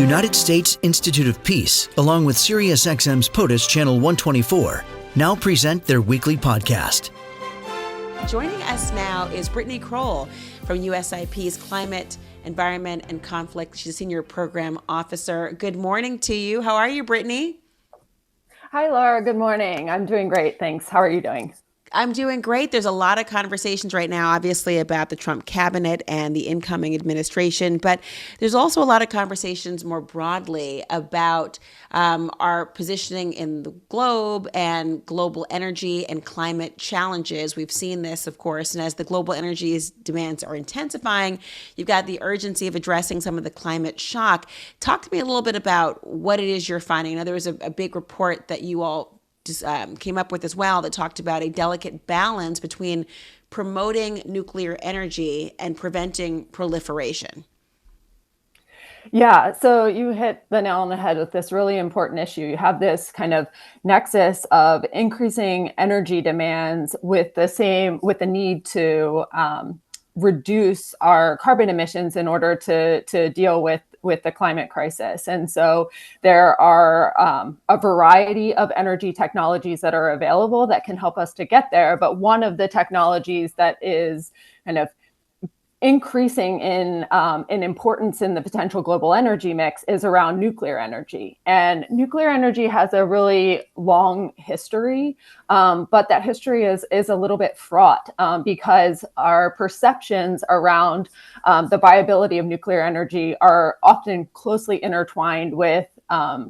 United States Institute of Peace, along with SiriusXM's POTUS Channel 124, now present their weekly podcast. Joining us now is Brittany Croll from USIP's Climate, Environment, and Conflict. She's a Senior Program Officer. Good morning to you. How are you, Brittany? Hi, Laura. Good morning. I'm doing great. Thanks. How are you doing? I'm doing great. There's a lot of conversations right now, obviously, about the Trump cabinet and the incoming administration, but there's also a lot of conversations more broadly about our positioning in the globe and global energy and climate challenges. We've seen this, of course, and as the global energy demands are intensifying, you've got the urgency of addressing some of the climate shock. Talk to me a little bit about what it is you're finding. Now, there was a big report that you all came up with as well that talked about a delicate balance between promoting nuclear energy and preventing proliferation. Yeah, so you hit the nail on the head with this really important issue. You have this kind of nexus of increasing energy demands with the need to reduce our carbon emissions in order to deal with the climate crisis. And so there are a variety of energy technologies that are available that can help us to get there. But one of the technologies that is kind of increasing in importance in the potential global energy mix is around nuclear energy. And nuclear energy has a really long history, but that history is a little bit fraught because our perceptions around the viability of nuclear energy are often closely intertwined with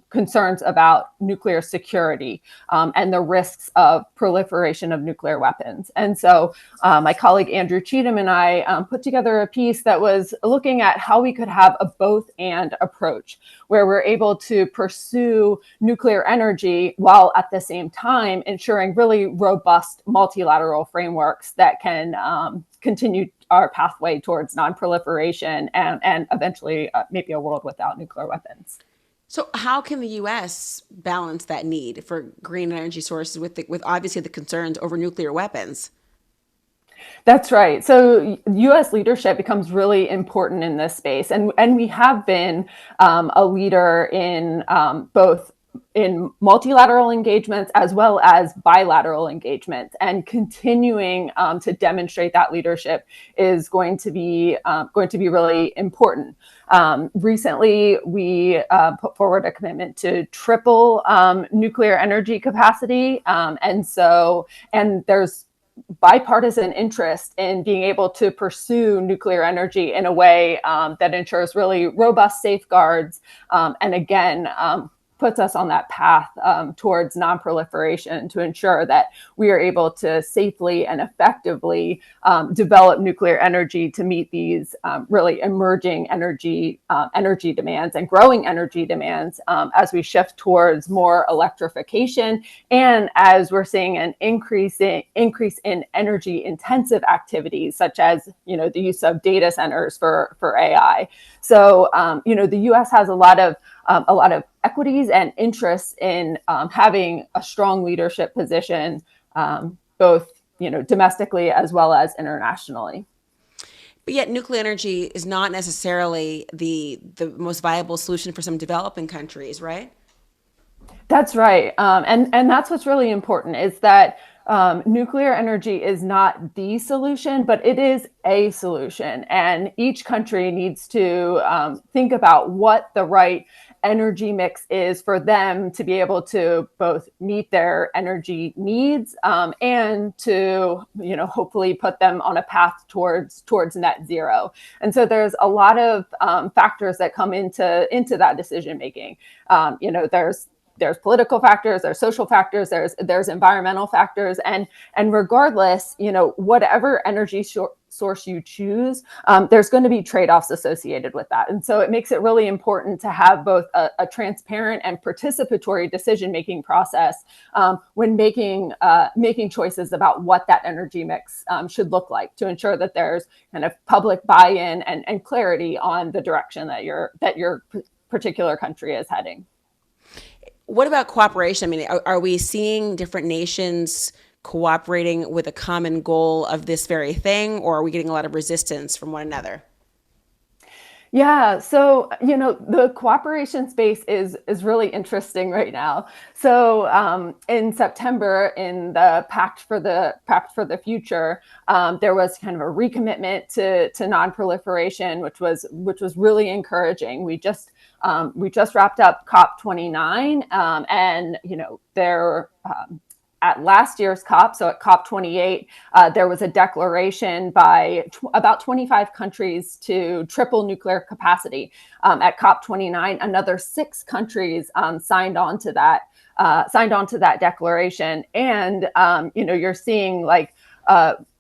concerns about nuclear security and the risks of proliferation of nuclear weapons. And so my colleague Andrew Cheatham and I put together a piece that was looking at how we could have a both and approach, where we're able to pursue nuclear energy while at the same time ensuring really robust multilateral frameworks that can continue our pathway towards non-proliferation and eventually maybe a world without nuclear weapons. So how can the U.S. balance that need for green energy sources with obviously the concerns over nuclear weapons? That's right. So U.S. leadership becomes really important in this space. And we have been a leader in both in multilateral engagements as well as bilateral engagements, and continuing to demonstrate that leadership is going to be really important. Recently, we put forward a commitment to triple nuclear energy capacity, and there's bipartisan interest in being able to pursue nuclear energy in a way that ensures really robust safeguards, and again, puts us on that path towards non-proliferation to ensure that we are able to safely and effectively develop nuclear energy to meet these really emerging energy demands and growing energy demands as we shift towards more electrification, and as we're seeing an increase in energy intensive activities such as the use of data centers for AI. So the U.S. has a lot of equities and interests in having a strong leadership position, both domestically as well as internationally. But yet nuclear energy is not necessarily the most viable solution for some developing countries, right? That's right. And that's what's really important is that nuclear energy is not the solution, but it is a solution. And each country needs to think about what the right energy mix is for them to be able to both meet their energy needs and to hopefully put them on a path towards net zero. And so there's a lot of factors that come into that decision making. There's political factors, there's social factors, there's environmental factors, and regardless, whatever energy source you choose, there's going to be trade-offs associated with that. And so it makes it really important to have both a transparent and participatory decision-making process when making choices about what that energy mix should look like, to ensure that there's kind of public buy-in and clarity on the direction that your particular country is heading. What about cooperation? I mean, are we seeing different nations cooperating with a common goal of this very thing, or are we getting a lot of resistance from one another? Yeah, so the cooperation space is really interesting right now. So in September, in the Pact for the Future, there was kind of a recommitment to nonproliferation, which was really encouraging. We just wrapped up COP29, and there. At last year's COP, so at COP28, there was a declaration by about 25 countries to triple nuclear capacity. At COP29, another 6 countries signed on to that declaration, and you're seeing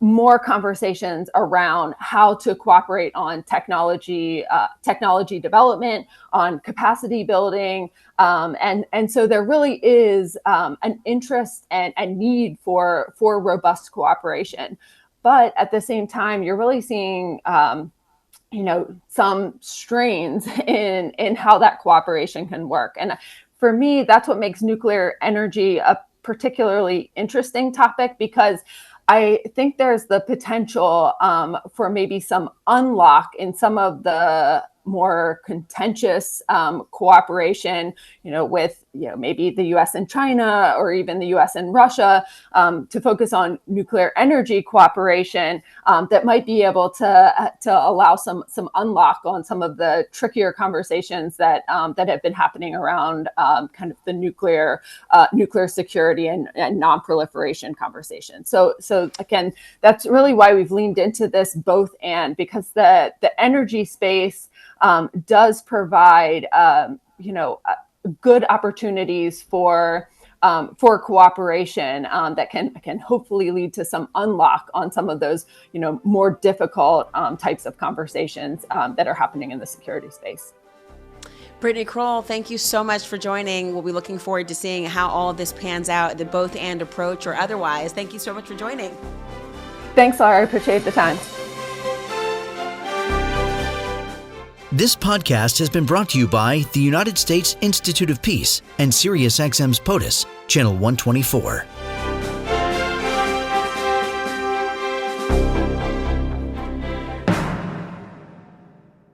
more conversations around how to cooperate on technology development, on capacity building, and so there really is an interest and need for robust cooperation. But at the same time, you're really seeing some strains in how that cooperation can work. And for me, that's what makes nuclear energy a particularly interesting topic, because I think there's the potential for maybe some unlock in some of the more contentious cooperation, with maybe the U.S. and China, or even the U.S. and Russia, to focus on nuclear energy cooperation that might be able to allow some unlock on some of the trickier conversations that have been happening around kind of the nuclear security and non-proliferation conversation. So again, that's really why we've leaned into this both and, because the energy space does provide good opportunities for cooperation that can hopefully lead to some unlock on some of those more difficult types of conversations that are happening in the security space. Brittany Croll, thank you so much for joining. We'll be looking forward to seeing how all of this pans out, the both and approach or otherwise. Thank you so much for joining. Thanks, Laura. I appreciate the time. This podcast has been brought to you by the United States Institute of Peace and SiriusXM's POTUS, Channel 124.